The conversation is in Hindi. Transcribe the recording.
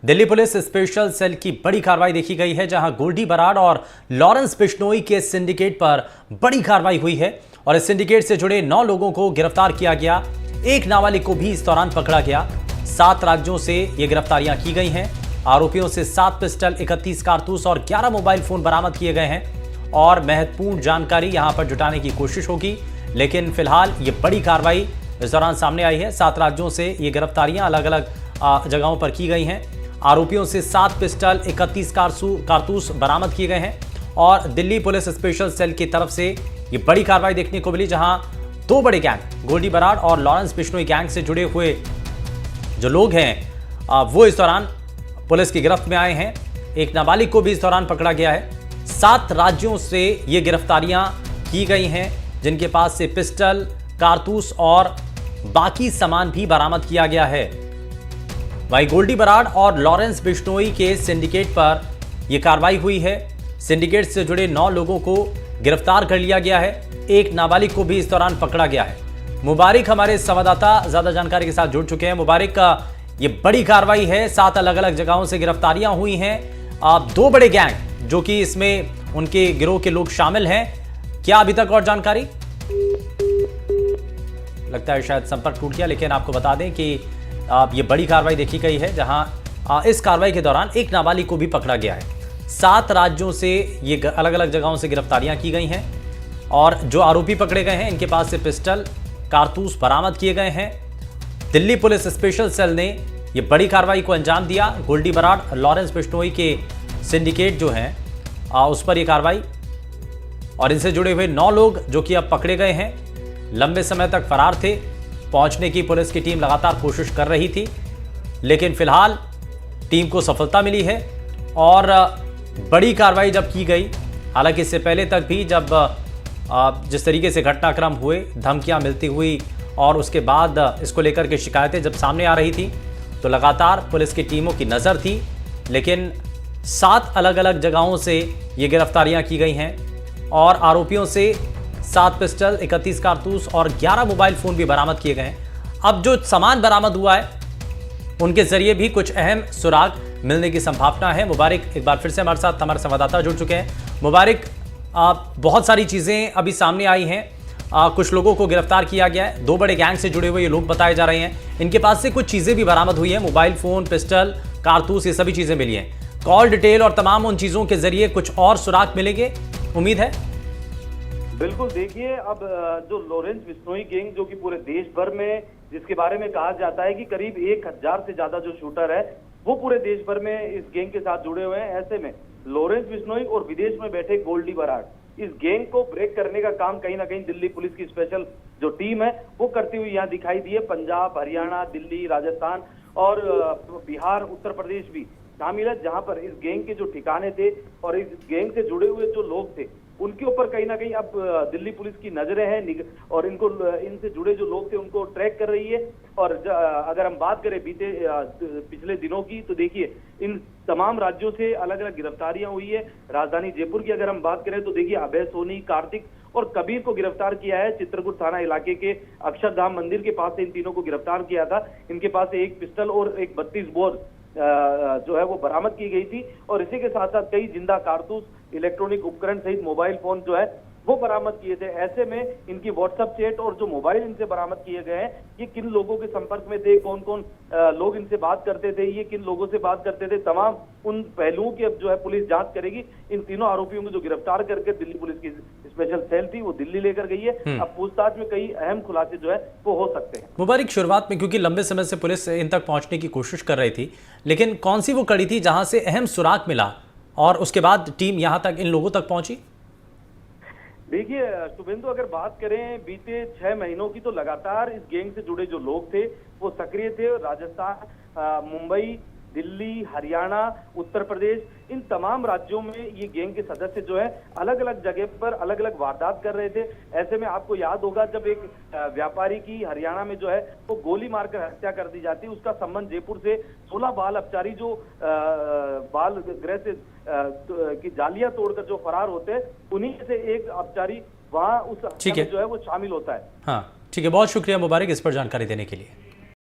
दिल्ली पुलिस स्पेशल सेल की बड़ी कार्रवाई देखी गई है, जहां गोल्डी बराड़ और लॉरेंस बिश्नोई के सिंडिकेट पर बड़ी कार्रवाई हुई है और इस सिंडिकेट से जुड़े 9 लोगों को गिरफ्तार किया गया। एक नाबालिग को भी इस दौरान पकड़ा गया। 7 राज्यों से ये गिरफ्तारियां की गई हैं। आरोपियों से 7 पिस्टल, 31 कारतूस और 11 मोबाइल फोन बरामद किए गए हैं और महत्वपूर्ण जानकारी यहां पर जुटाने की कोशिश होगी, लेकिन फिलहाल ये बड़ी कार्रवाई इस दौरान सामने आई है। 7 राज्यों से ये गिरफ्तारियां अलग अलग जगहों पर की गई हैं। आरोपियों से 7 पिस्टल, 31 कारतूस बरामद किए गए हैं और दिल्ली पुलिस स्पेशल सेल की तरफ से ये बड़ी कार्रवाई देखने को मिली, जहां 2 बड़े गैंग गोल्डी बराड़ और लॉरेंस बिश्नोई गैंग से जुड़े हुए जो लोग हैं वो इस दौरान पुलिस की गिरफ्त में आए हैं। एक नाबालिग को भी इस दौरान पकड़ा गया है। 7 राज्यों से ये गिरफ्तारियां की गई हैं, जिनके पास से पिस्टल, कारतूस और बाकी सामान भी बरामद किया गया है। वहीं गोल्डी बराड़ और लॉरेंस बिश्नोई के सिंडिकेट पर यह कार्रवाई हुई है। सिंडिकेट से जुड़े 9 लोगों को गिरफ्तार कर लिया गया है। एक नाबालिग को भी इस दौरान पकड़ा गया है। मुबारिक हमारे संवाददाता ज्यादा जानकारी के साथ जुड़ चुके हैं। मुबारिक, ये बड़ी कार्रवाई है, 7 अलग अलग जगहों से गिरफ्तारियां हुई हैं। 2 बड़े गैंग जो कि इसमें उनके गिरोह के लोग शामिल हैं, क्या अभी तक और जानकारी? लगता है शायद संपर्क टूट गया, लेकिन आपको बता दें कि ये बड़ी कार्रवाई देखी गई है, जहां इस कार्रवाई के दौरान एक नाबालिग को भी पकड़ा गया है। 7 राज्यों से ये अलग अलग जगहों से गिरफ्तारियां की गई हैं और जो आरोपी पकड़े गए हैं, इनके पास से पिस्टल, कारतूस बरामद किए गए हैं। दिल्ली पुलिस स्पेशल सेल ने ये बड़ी कार्रवाई को अंजाम दिया। गोल्डी बराड़, लॉरेंस बिश्नोई के सिंडिकेट जो हैं उस पर यह कार्रवाई, और इनसे जुड़े हुए 9 लोग जो कि अब पकड़े गए हैं, लंबे समय तक फरार थे। पहुंचने की पुलिस की टीम लगातार कोशिश कर रही थी, लेकिन फिलहाल टीम को सफलता मिली है और बड़ी कार्रवाई जब की गई, हालांकि इससे पहले तक भी जब जिस तरीके से घटनाक्रम हुए, धमकियां मिलती हुई और उसके बाद इसको लेकर के शिकायतें जब सामने आ रही थी, तो लगातार पुलिस की टीमों की नज़र थी। लेकिन 7 अलग अलग जगहों से ये गिरफ्तारियां की गई हैं और आरोपियों से 7 पिस्टल, 31 कारतूस और 11 मोबाइल फोन भी बरामद किए गए हैं। अब जो सामान बरामद हुआ है, उनके जरिए भी कुछ अहम सुराग मिलने की संभावना है। मुबारिक, एक बार फिर से हमारे साथ हमारे संवाददाता जुड़ चुके हैं। मुबारिक, बहुत सारी चीजें अभी सामने आई हैं। कुछ लोगों को गिरफ्तार किया गया है। 2 बड़े गैंग से जुड़े हुए ये लोग बताए जा रहे हैं। इनके पास से कुछ चीजें भी बरामद हुई हैं, मोबाइल फोन, पिस्टल, कारतूस, ये सभी चीजें मिली हैं। कॉल डिटेल और तमाम उन चीजों के जरिए कुछ और सुराग मिलेंगे, उम्मीद है? बिल्कुल, देखिए, अब जो लॉरेंस बिश्नोई गैंग जो कि पूरे देश भर में, जिसके बारे में कहा जाता है कि करीब 1000 से ज्यादा जो शूटर है वो पूरे देश भर में इस गैंग के साथ जुड़े हुए हैं। ऐसे में लॉरेंस बिश्नोई और विदेश में बैठे गोल्डी बराड़, इस गैंग को ब्रेक करने का काम कहीं ना कहीं दिल्ली पुलिस की स्पेशल जो टीम है वो करती हुई यहाँ दिखाई दी है। पंजाब, हरियाणा, दिल्ली, राजस्थान और बिहार, उत्तर प्रदेश भी शामिल है, जहां पर इस गैंग के जो ठिकाने थे और इस गैंग से जुड़े हुए जो लोग थे, उनके ऊपर कहीं ना कहीं अब दिल्ली पुलिस की नजरें हैं और इनसे जुड़े जो लोग थे उनको ट्रैक कर रही है। और अगर हम बात करें पिछले दिनों की, तो देखिए, इन तमाम राज्यों से अलग अलग गिरफ्तारियां हुई है। राजधानी जयपुर की अगर हम बात करें तो देखिए, अभय सोनी, कार्तिक और कबीर को गिरफ्तार किया है। चित्रकूट थाना इलाके के अक्षरधाम मंदिर के पास से इन तीनों को गिरफ्तार किया था। इनके पास से एक पिस्टल और एक 32 बोर जो है वो बरामद की गई थी और इसी के साथ साथ कई जिंदा कारतूस, इलेक्ट्रॉनिक उपकरण सहित मोबाइल फोन जो है वो बरामद किए थे। ऐसे में इनकी व्हाट्सएप चैट और जो मोबाइल इनसे बरामद किए गए हैं, ये किन लोगों के संपर्क में थे, कौन कौन लोग इनसे बात करते थे, ये किन लोगों से बात करते थे, तमाम उन पहलुओं की अब जो है पुलिस जांच करेगी। इन तीनों आरोपियों को जो गिरफ्तार करके दिल्ली पुलिस की स्पेशल सेल थी वो दिल्ली लेकर गई है। अब पूछताछ में कई अहम खुलासे जो है वो हो सकते हैं। मुबारिक, शुरुआत में क्योंकि लंबे समय से पुलिस इन तक पहुंचने की कोशिश कर रही थी, लेकिन कौन सी वो कड़ी थी जहां से अहम सुराग मिला और उसके बाद टीम यहां तक, इन लोगों तक पहुंची? देखिए शुभेंदु, अगर बात करें बीते 6 महीनों की, तो लगातार इस गैंग से जुड़े जो लोग थे वो सक्रिय थे। राजस्थान, मुंबई, दिल्ली, हरियाणा, उत्तर प्रदेश, इन तमाम राज्यों में ये गैंग के सदस्य जो है अलग अलग जगह पर अलग अलग वारदात कर रहे थे। ऐसे में आपको याद होगा, जब एक व्यापारी की हरियाणा में जो है वो गोली मारकर हत्या कर दी जाती है, उसका संबंध जयपुर से 16 बाल अपचारी जो बाल गृह से की जालियां तोड़कर जो फरार होते हैं, उन्हीं से एक अपचारी वहां उस हत्या में जो है वो शामिल होता है। हाँ, ठीक है, बहुत शुक्रिया मुबारक इस पर जानकारी देने के लिए।